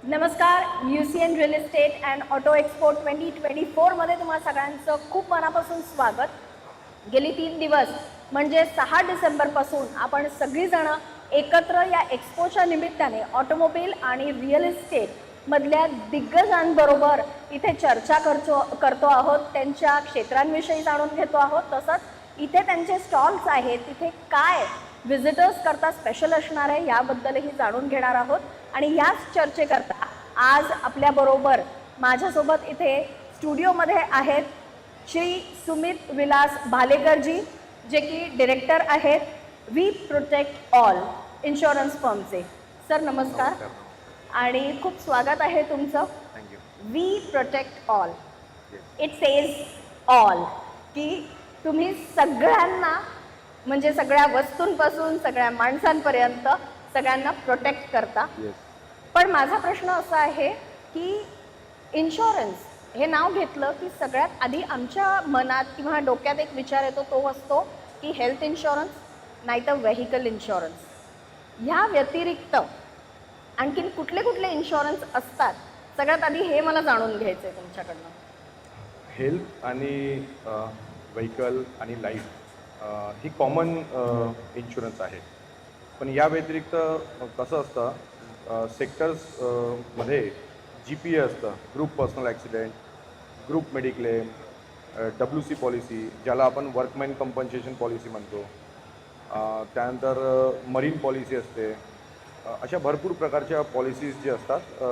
नमस्कार. UCN real estate and auto expo 2024मध्ये तुम्हा सगळ्यांचं खूप मनापासून स्वागत. गेली 3 दिवस म्हणजे 6 डिसेंबरपासून आपण सगळीजणं एकत्र या एक्सपोच्या निमित्ताने ऑटोमोबाईल आणि रिअल इस्टेटमधल्या दिग्गजांबरोबर इथे चर्चा करतो आहोत. त्यांच्या क्षेत्रांविषयी जाणून घेतो आहोत. तसंच इथे त्यांचे स्टॉल्स आहेत, तिथे काय व्हिजिटर्स करता स्पेशल असणार आहे याबद्दलही जाणून घेणार आहोत. आणि याच चर्चेकरता आज आपल्याबरोबर माझ्यासोबत इथे स्टुडिओमध्ये आहेत श्री सुमित विलास भालेकरजी, जे की डिरेक्टर आहेत वी प्रोटेक्ट ऑल इन्शुरन्स फर्मचे. सर नमस्कार. आणि खूप स्वागत आहे तुमचं. We protect all, it says all, की तुम्ही सगळ्यांना म्हणजे सगळ्या वस्तूंपासून सगळ्या माणसांपर्यंत सगळ्यांना प्रोटेक्ट करता. पण माझा प्रश्न असा आहे की इन्शुरन्स हे नाव घेतलं की सगळ्यात आधी आमच्या मनात किंवा डोक्यात एक विचार येतो, तो असतो की हेल्थ इन्शुरन्स नाहीतर व्हेकल इन्शुरन्स. ह्या व्यतिरिक्त आणखीन कुठले कुठले इन्शुरन्स असतात, सगळ्यात आधी हे मला जाणून घ्यायचं आहे तुमच्याकडनं. हेल्थ आणि व्हेकल आणि लाईफ ही कॉमन इन्शुरन्स आहे. पण या व्यतिरिक्त कसं असतं, सेक्टर्स मध्ये GPA असतं, group personal accident, group mediclaim, WC policy ज्याला आपण वर्कमॅन कंपन्सेशन पॉलिसी म्हणतो, त्यानंतर मरीन पॉलिसी असते. अशा भरपूर प्रकारच्या पॉलिसीज जे असतात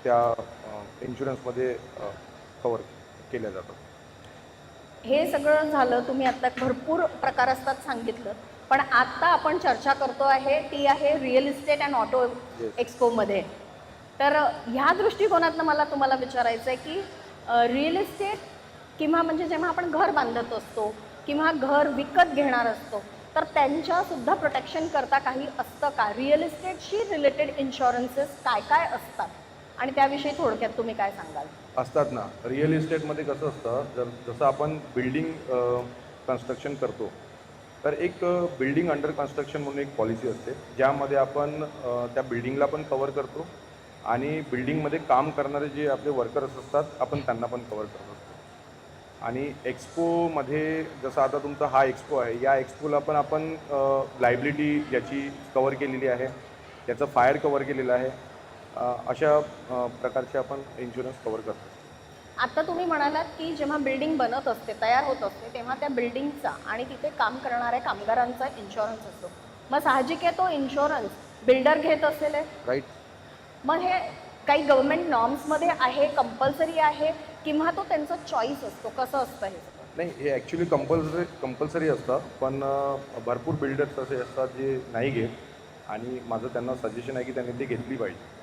त्या इन्शुरन्समध्ये कवर केल्या जातात. हे सगळं झालं, तुम्ही आता भरपूर प्रकार असतात सांगितलं. पण आता आपण चर्चा करतो आहे ती आहे रिअल इस्टेट अँड ऑटो एक्सपोमध्ये. तर ह्या दृष्टिकोनातनं मला तुम्हाला विचारायचं आहे की रिअल इस्टेट किंवा म्हणजे जेव्हा आपण घर बांधत असतो किंवा घर विकत घेणार असतो तर त्यांच्यासुद्धा प्रोटेक्शन करता काही असतं का? रिअल इस्टेटशी रिलेटेड इन्शुरन्सेस काय काय असतात आणि त्याविषयी थोडक्यात तुम्ही काय सांगाल? असतात ना. रिअल इस्टेटमध्ये कसं असतं, जसं आपण बिल्डिंग कन्स्ट्रक्शन करतो तर एक बिल्डिंग अंडर कन्स्ट्रक्शन म्हणून एक पॉलिसी असते, ज्यामध्ये आपण त्या बिल्डिंगला पण कवर करतो आणि बिल्डिंगमध्ये काम करणारे जे आपले वर्कर्स असतात आपण त्यांना पण कवर करत असतो. आणि एक्सपोमध्ये जसं आता तुमचा हा एक्सपो आहे, या एक्सपोला पण आपण लायबिलिटी याची कवर केलेली आहे, त्याचं फायर कवर केलेलं आहे. अशा प्रकारचे आपण इन्शुरन्स कवर करतो. आता तुम्ही म्हणालात की जेव्हा बिल्डिंग बनत असते, तयार होत असते, तेव्हा त्या बिल्डिंगचा आणि तिथे काम करणाऱ्या कामगारांचा इन्शुरन्स असतो. मग साहजिक आहे तो इन्शुरन्स बिल्डर घेत असेल, राईट. मग हे काही गव्हर्नमेंट नॉर्म्समध्ये आहे, कंपल्सरी आहे किंवा तो त्यांचा चॉईस असतो, कसं असतं हे? नाही, हे ॲक्च्युली कंपल्सरी असतं, पण भरपूर बिल्डर्स असे असतात जे नाही घेत आणि माझं त्यांना सजेशन आहे की त्यांनी ते घेतली पाहिजे.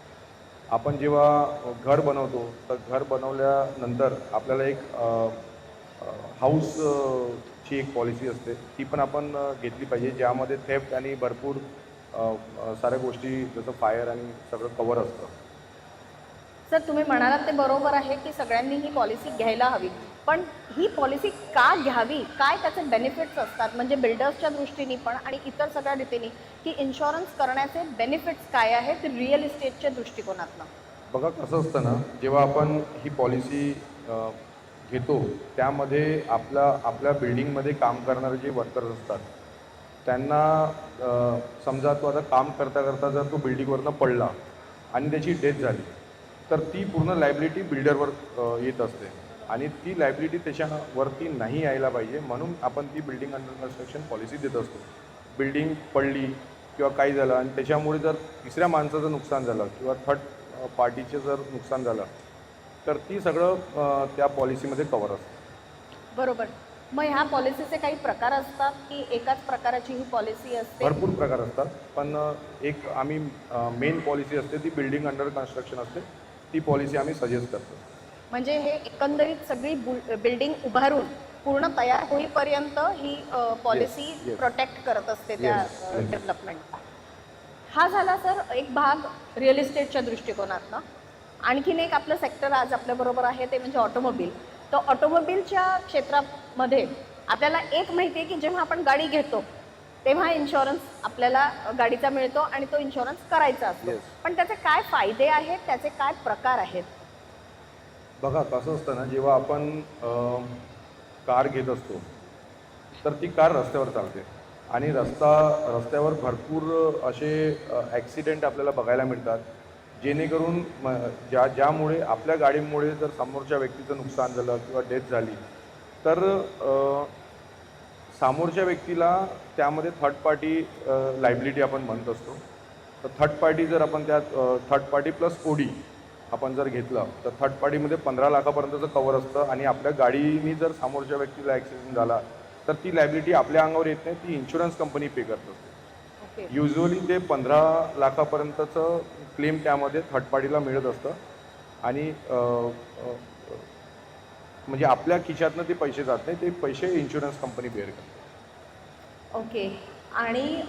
आपण जेव्हा घर बनवतो तर घर बनवल्यानंतर आपल्याला एक हाऊसची एक पॉलिसी असते, ती पण आपण घेतली पाहिजे, ज्यामध्ये थेफ्ट आणि भरपूर साऱ्या गोष्टी जसं फायर आणि सगळं कवर असतं. सर तुम्ही म्हणालात ते बरोबर आहे की सगळ्यांनी ही पॉलिसी घ्यायला हवी, पण ही पॉलिसी का घ्यावी? काय त्याचे बेनिफिट्स असतात म्हणजे बिल्डर्सच्या दृष्टीने पण आणि इतर सगळ्या रीतीने की इन्शुरन्स करण्याचे बेनिफिट्स काय आहेत रिअल इस्टेटच्या दृष्टिकोनातनं? बघा कसं असतं ना, जेव्हा आपण ही पॉलिसी घेतो त्यामध्ये आपल्या बिल्डिंगमध्ये काम करणारे जे वर्कर्स असतात त्यांना समजा तो आता काम करता करता जर तो बिल्डिंगवरनं पडला आणि त्याची डेथ झाली तर ती पूर्ण लायबिलिटी बिल्डरवर येत असते आणि ती लायबिलिटी त्याच्यावरती नाही यायला पाहिजे, म्हणून आपण ती बिल्डिंग अंडर कन्स्ट्रक्शन पॉलिसी देत असतो. बिल्डिंग पडली किंवा काही झालं आणि त्याच्यामुळे जर तिसऱ्या माणसाचं नुकसान झालं किंवा थर्ड पार्टीचे जर नुकसान झालं तर ती सगळं त्या पॉलिसीमध्ये कवर असतं. बरोबर. मग ह्या पॉलिसीचे काही प्रकार असतात की एकाच प्रकाराची ही पॉलिसी असते? भरपूर प्रकार असतात, पण एक आम्ही मेन पॉलिसी असते ती बिल्डिंग अंडर कन्स्ट्रक्शन असते, ती पॉलिसी आम्ही सजेस्ट करतो. म्हणजे हे एकंदरीत सगळी बिल्डिंग उभारून पूर्ण तयार होईपर्यंत ही पॉलिसी प्रोटेक्ट करत असते त्या डेव्हलपमेंटला. हा झाला सर एक भाग रिअल इस्टेटच्या दृष्टिकोनातनं. आणखीन एक आपलं सेक्टर आज आपल्याबरोबर आहे ते म्हणजे ऑटोमोबाईल. तर ऑटोमोबाईलच्या क्षेत्रामध्ये आपल्याला एक माहिती आहे की जेव्हा आपण गाडी घेतो तेव्हा इन्शुरन्स आपल्याला गाडीचा मिळतो आणि तो इन्शुरन्स करायचा असतो. Yes. पण त्याचे काय फायदे आहेत, त्याचे काय प्रकार आहेत? बघा कसं असतं ना, जेव्हा आपण कार घेत असतो तर ती कार रस्त्यावर चालते आणि रस्त्यावर भरपूर असे ॲक्सिडेंट आपल्याला बघायला मिळतात, जेणेकरून ज्यामुळे आपल्या गाडीमुळे जर समोरच्या व्यक्तीचं नुकसान झालं किंवा डेथ झाली तर समोरच्या व्यक्तीला त्यामध्ये थर्ड पार्टी लायबिलिटी आपण म्हणत असतो. तर थर्ड पार्टी जर आपण त्यात थर्ड पार्टी प्लस ओडी आपण जर घेतलं तर थर्ड पार्टीमध्ये 15 लाखापर्यंतचं कवर असतं आणि आपल्या गाडीनी जर समोरच्या व्यक्तीला ॲक्सिडेंट झाला तर ती लायबिलिटी आपल्या अंगावर येत नाही, ती इन्शुरन्स कंपनी पे करत असते. ओके. युजली ते 15 लाखापर्यंतचं क्लेम त्यामध्ये थर्ड पार्टीला मिळत असतं आणि म्हणजे आपल्या खिशातनं ते पैसे जात नाही, ते पैसे इन्शुरन्स कंपनी बेअर करते. ओके. आणि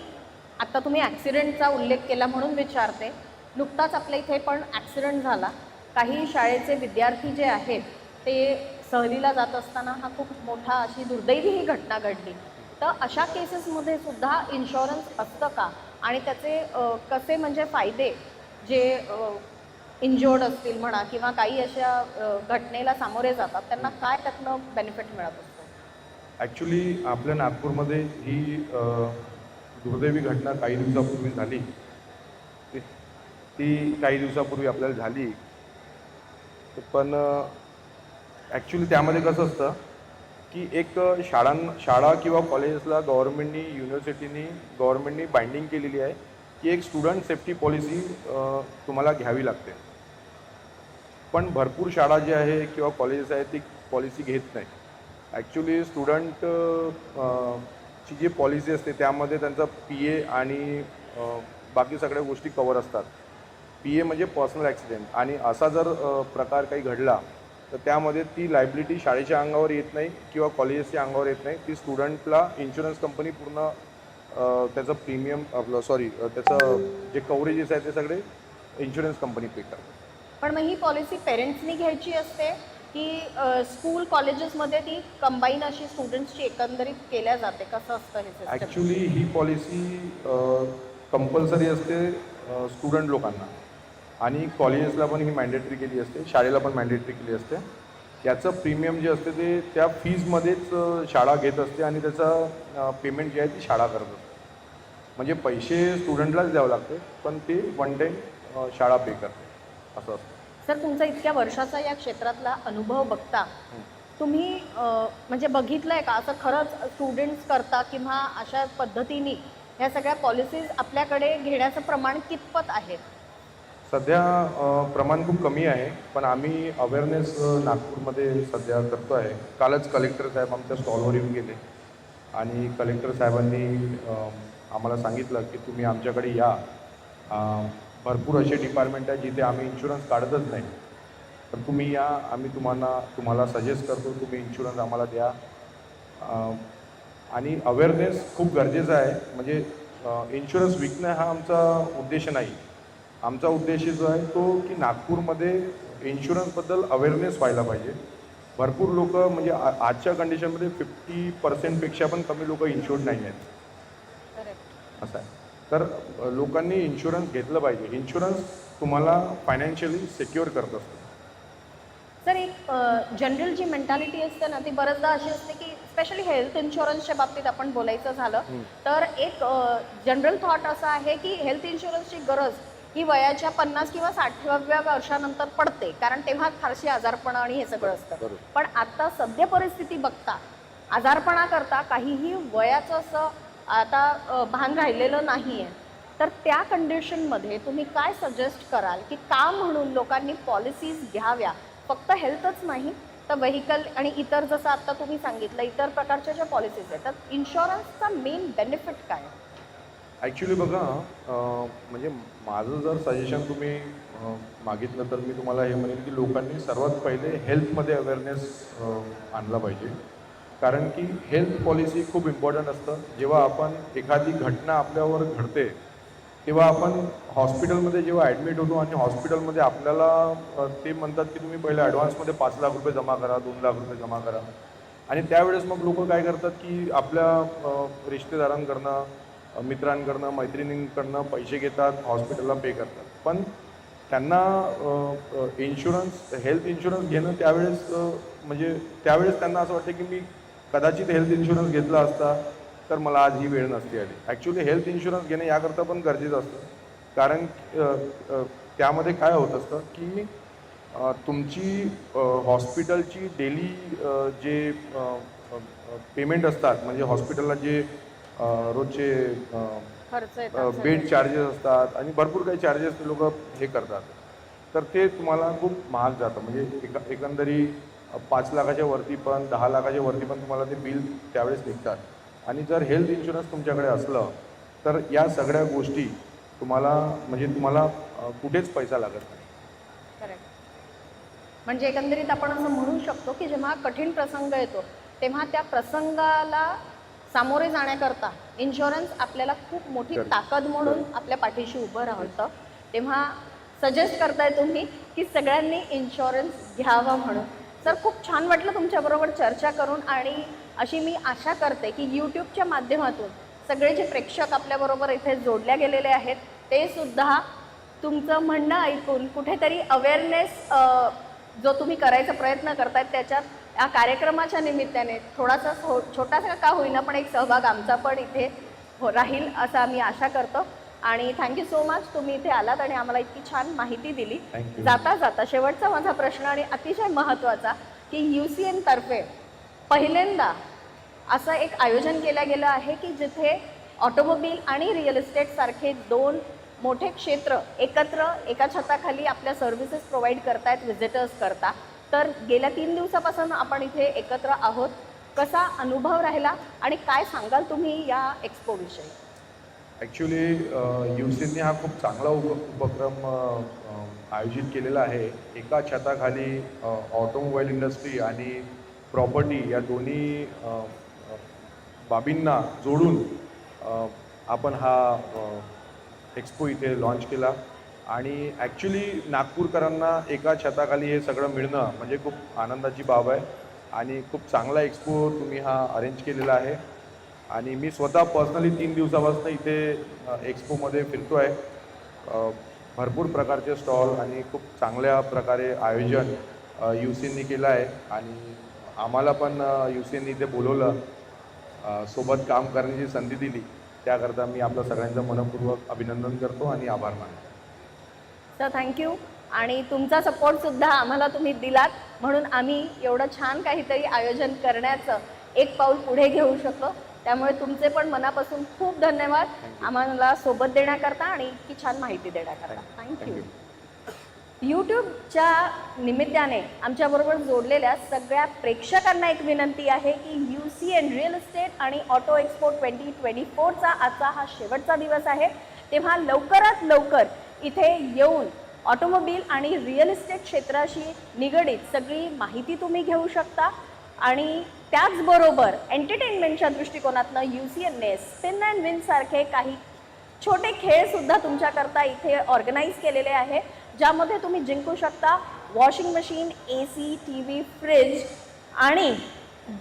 आता तुम्ही ॲक्सिडेंटचा उल्लेख केला म्हणून विचारते. नुकताच आपल्या इथे पण ॲक्सिडेंट झाला. काही शाळेचे विद्यार्थी जे आहेत ते सहलीला जात असताना हा खूप मोठा अशी दुर्दैवी ही घटना घडली. तर अशा केसेसमध्ये सुद्धा इन्शुरन्स असतं का? आणि त्याचे कसे म्हणजे फायदे जे इंजोर्ड असतील म्हणा किंवा काही अशा घटनेला सामोरे जातात त्यांना काय त्यातनं बेनिफिट मिळत असतं? ॲक्च्युली आपल्या नागपूरमध्ये ही दुर्दैवी घटना काही दिवसापूर्वी झाली. ती काही दिवसापूर्वी आपल्याला झाली. पण ॲक्च्युली त्यामध्ये कसं असतं की एक शाळा किंवा कॉलेजेसला गव्हर्नमेंटनी बाइंडिंग केलेली आहे की एक स्टुडंट सेफ्टी पॉलिसी तुम्हाला घ्यावी लागते. पण भरपूर शाळा जे आहे किंवा कॉलेजेस आहेत ती पॉलिसी घेत नाही. ॲक्च्युली स्टुडंट ची जी पॉलिसी असते त्यामध्ये त्यांचा PA आणि बाकी सगळ्या गोष्टी कवर असतात. PA म्हणजे पर्सनल ॲक्सिडेंट आणि असा जर प्रकार काही घडला तर त्यामध्ये ती लायबिलिटी शाळेच्या अंगावर येत नाही किंवा कॉलेजेसच्या अंगावर येत नाही. ती स्टुडंटला इन्शुरन्स कंपनी पूर्ण त्याचं प्रीमियम त्याचं जे कव्हरेजेस आहे ते सगळे इन्शुरन्स कंपनी पे करते. पण मग ही पॉलिसी पेरेंट्सनी घ्यायची असते की स्कूल कॉलेजेसमध्ये ती कंबाईन अशी स्टुडंट्सची एकंदरीत केल्या जाते? कसं असतं हे सिस्टम? ॲक्च्युली ही पॉलिसी कंपल्सरी असते स्टुडंट लोकांना आणि कॉलेजेसला पण ही मॅन्डेटरी केली असते, शाळेला पण मॅन्डेटरी केली असते. याचं प्रीमियम जे असते ते त्या फीजमध्येच शाळा घेत असते आणि त्याचा पेमेंट जे आहे ती शाळा करत असते. म्हणजे पैसे स्टुडंटलाच द्यावं लागते पण ते वन टाईम शाळा पे करते असं असतं. सर, तुमचा इतक्या वर्षाचा या क्षेत्रातला अनुभव बघता तुम्ही म्हणजे बघितलं आहे का असं खरंच स्टुडंट्स करता किंवा अशा पद्धतीने ह्या सगळ्या पॉलिसीज आपल्याकडे घेण्याचं प्रमाण कितपत आहे? सध्या प्रमाण खूप कमी आहे पण आम्ही अवेअरनेस नागपूरमध्ये सध्या करतो आहे. कालच कलेक्टर साहेब आमच्या स्टॉलवर येऊन गेले आणि कलेक्टर साहेबांनी आम्हाला सांगितलं की तुम्ही आमच्याकडे या. भरपूर असे डिपार्टमेंट आहे जिथे आम्ही इन्शुरन्स काढतच नाही, तर तुम्ही या, आम्ही तुम्हाला सजेस्ट करतो, तुम्ही इन्शुरन्स आम्हाला द्या. आणि अवेअरनेस खूप गरजेचा आहे. म्हणजे इन्शुरन्स विकणं हा आमचा उद्देश नाही. आमचा उद्देश जो आहे तो की नागपूरमध्ये इन्शुरन्सबद्दल अवेअरनेस व्हायला पाहिजे. भरपूर लोक म्हणजे आजच्या कंडिशनमध्ये 50% पण कमी लोक इन्शुर्ड नाही आहेत. करेक्ट. असं आहे. तर लोकांनी इन्शुरन्स घेतलं पाहिजे. इन्शुरन्स तुम्हाला फायनान्शियली सिक्युअर करत असतो. सर, एक जनरल जी मेंटॅलिटी असते ना ती बऱ्याचदा अशी असते की स्पेशली हेल्थ इन्शुरन्सच्या बाबतीत आपण बोलायचं झालं तर एक जनरल थॉट असा आहे की हेल्थ इन्शुरन्सची गरज ही वयाच्या 50 किंवा 60व्या वर्षानंतर पडते, कारण तेव्हा फारशी आजारपणा आणि हे सगळं असतं. बरोबर. पण आता सद्य परिस्थिती बघता आजारपणा करता काहीही वयाचं असं आता भान राहिलेलं नाही आहे. तर त्या कंडिशनमध्ये तुम्ही काय सजेस्ट कराल की का म्हणून लोकांनी पॉलिसीज घ्याव्या? फक्त हेल्थच नाही तर व्हेकल आणि इतर, जसं आत्ता तुम्ही सांगितलं, इतर प्रकारच्या ज्या पॉलिसीज आहेत तर इन्शुरन्सचा मेन बेनिफिट काय? ॲक्च्युली बघा, म्हणजे माझं जर सजेशन तुम्ही मागितलं तर मी तुम्हाला हे म्हणेन की लोकांनी सर्वात पहिले हेल्थमध्ये अवेअरनेस आणला पाहिजे. कारण की हेल्थ पॉलिसी खूप इम्पॉर्टंट असतं. जेव्हा आपण एखादी घटना आपल्यावर घडते तेव्हा आपण हॉस्पिटलमध्ये जेव्हा ॲडमिट होतो आणि हॉस्पिटलमध्ये आपल्याला ते म्हणतात की तुम्ही पहिले ॲडव्हान्समध्ये 5 लाख रुपये जमा करा, 2 लाख रुपये जमा करा. आणि त्यावेळेस मग लोक काय करतात की आपल्या रिश्तेदारांकडनं मित्रांकडनं मैत्रिणींकडनं पैसे घेतात, हॉस्पिटलला पे करतात. पण त्यांना इन्शुरन्स, हेल्थ इन्शुरन्स घेणं त्यावेळेस म्हणजे त्यावेळेस त्यांना असं वाटतं की मी कदाचित हेल्थ इन्शुरन्स घेतला असता तर मला आज ही वेळ नसती आली. ॲक्च्युली हेल्थ इन्शुरन्स घेणं याकरता पण गरजेचं असतं, कारण त्यामध्ये काय होत असतं की तुमची हॉस्पिटलची डेली जे पेमेंट असतात, म्हणजे हॉस्पिटलला जे रोजचे खर्च येतात बेड चार्जेस असतात आणि भरपूर काही चार्जेस ते लोक हे करतात, तर ते तुम्हाला खूप महाग जातं. म्हणजे एकंदरी 5 लाखाच्या वरती पण 10 लाखाच्या वरती पण तुम्हाला ते बिल त्यावेळेस निघतात. आणि जर हेल्थ इन्शुरन्स तुमच्याकडे असलं तर या सगळ्या गोष्टी तुम्हाला कुठेच पैसा लागत नाही. करेक्ट. म्हणजे एकंदरीत आपण असं म्हणू शकतो की जेव्हा कठीण प्रसंग येतो तेव्हा त्या प्रसंगाला सामोरे जाण्याकरता इन्शुरन्स आपल्याला खूप मोठी Correct. ताकद म्हणून आपल्या पाठीशी उभं राहतं. तेव्हा सजेस्ट करताय तुम्ही की सगळ्यांनी इन्शुरन्स घ्यावा म्हणून. सर, खूप छान वाटलं तुमच्याबरोबर चर्चा करून, आणि अशी मी आशा करते की यूट्यूबच्या माध्यमातून सगळे जे प्रेक्षक आपल्याबरोबर इथे जोडल्या गेलेले आहेत ते सुद्धा तुमचं म्हणणं ऐकून कुठेतरी अवेअरनेस जो तुम्ही करायचा प्रयत्न करतायत त्याच्यात या कार्यक्रमाच्या निमित्ताने थोडासा छोटासा का होईना पण एक सहभाग आमचा पण इथे राहील असं आम्ही आशा करतो. आणि थँक्यू सो मच, तुम्ही इथे आलात आणि आम्हाला इतकी छान माहिती दिली. Thank you. जाता जाता शेवटचा माझा प्रश्न आणि अतिशय महत्त्वाचा की UCN तर्फे पहिल्यांदा असं एक आयोजन केलं गेलं आहे की जिथे ऑटोमोबाईल आणि रिअल इस्टेट सारखे दोन मोठे क्षेत्र एकत्र एका छताखाली आपल्या सर्व्हिसेस प्रोव्हाइड करतायत व्हिजिटर्स करता. तर गेल्या 3 दिवसापासून आपण इथे एकत्र आहोत. कसा अनुभव राहिला आणि काय सांगाल तुम्ही या एक्सपोविषयी? ॲक्च्युली UCNने हा खूप चांगला उपक्रम आयोजित केलेला आहे. एका छताखाली ऑटोमोबाईल इंडस्ट्री आणि प्रॉपर्टी या दोन्ही बाबींना जोडून आपण हा एक्सपो इथे लॉन्च केला. आणि ॲक्च्युली नागपूरकरांना एका छताखाली हे सगळं मिळणं म्हणजे खूप आनंदाची बाब आहे आणि खूप चांगला एक्सपो तुम्ही हा अरेंज केलेला आहे. आणि मी स्वतः पर्सनली 3 दिवसापासून इथे एक्सपोमध्ये फिरतो आहे. भरपूर प्रकारचे स्टॉल आणि खूप चांगल्या प्रकारे आयोजन UCNने केलं आहे आणि आम्हाला पण UCNने इथे बोलवलं, सोबत काम करण्याची संधी दिली, त्याकरता मी आपलं सगळ्यांचं मनपूर्वक अभिनंदन करतो आणि आभार मानतो. Sir, thank you. आणि तुमचा सपोर्टसुद्धा आम्हाला तुम्ही दिलात म्हणून आम्ही एवढं छान काहीतरी आयोजन करण्याचं एक पाऊल पुढे घेऊ शकलो. त्यामुळे तुमचे पण मनापासून खूप धन्यवाद आम्हाला सोबत देण्याकरता आणि इतकी छान माहिती देण्याकरता. थँक्यू. यूट्यूबच्या निमित्ताने आमच्याबरोबर जोडलेल्या सगळ्या प्रेक्षकांना एक विनंती आहे की UCN रिअल इस्टेट आणि ऑटो एक्सपो 2024चा आजचा हा शेवटचा दिवस आहे. तेव्हा लवकरात लवकर इथे येऊन ऑटोमोबाईल आणि रिअल इस्टेट क्षेत्राशी निगडीत सगळी माहिती तुम्ही घेऊ शकता. आणि त्याचबरोबर एंटरटेनमेंटच्या दृष्टिकोनातनं UCNने स्पिन अँड विन सारखे काही छोटे खेळसुद्धा तुमच्याकरता इथे ऑर्गनाईज केलेले आहे, ज्यामध्ये तुम्ही जिंकू शकता washing machine, AC, TV, fridge आणि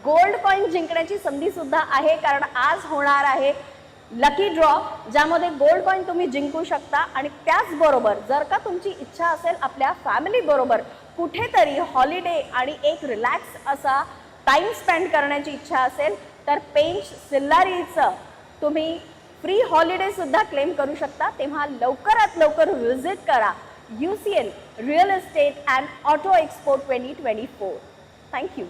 गोल्ड कॉईन जिंकण्याची संधीसुद्धा आहे. कारण आज होणार आहे लकी ड्रॉ, ज्यामध्ये गोल्ड कॉईन तुम्ही जिंकू शकता. आणि त्याचबरोबर जर का तुमची इच्छा असेल आपल्या फॅमिलीबरोबर कुठेतरी हॉलिडे आणि एक रिलॅक्स असा टाईम स्पेंड करण्याची इच्छा असेल तर पेंच सिल्लारीचं तुम्ही फ्री हॉलिडेसुद्धा क्लेम करू शकता. तेव्हा लवकरात लवकर व्हिजिट करा UCN real estate and auto expo 2024. Thank you.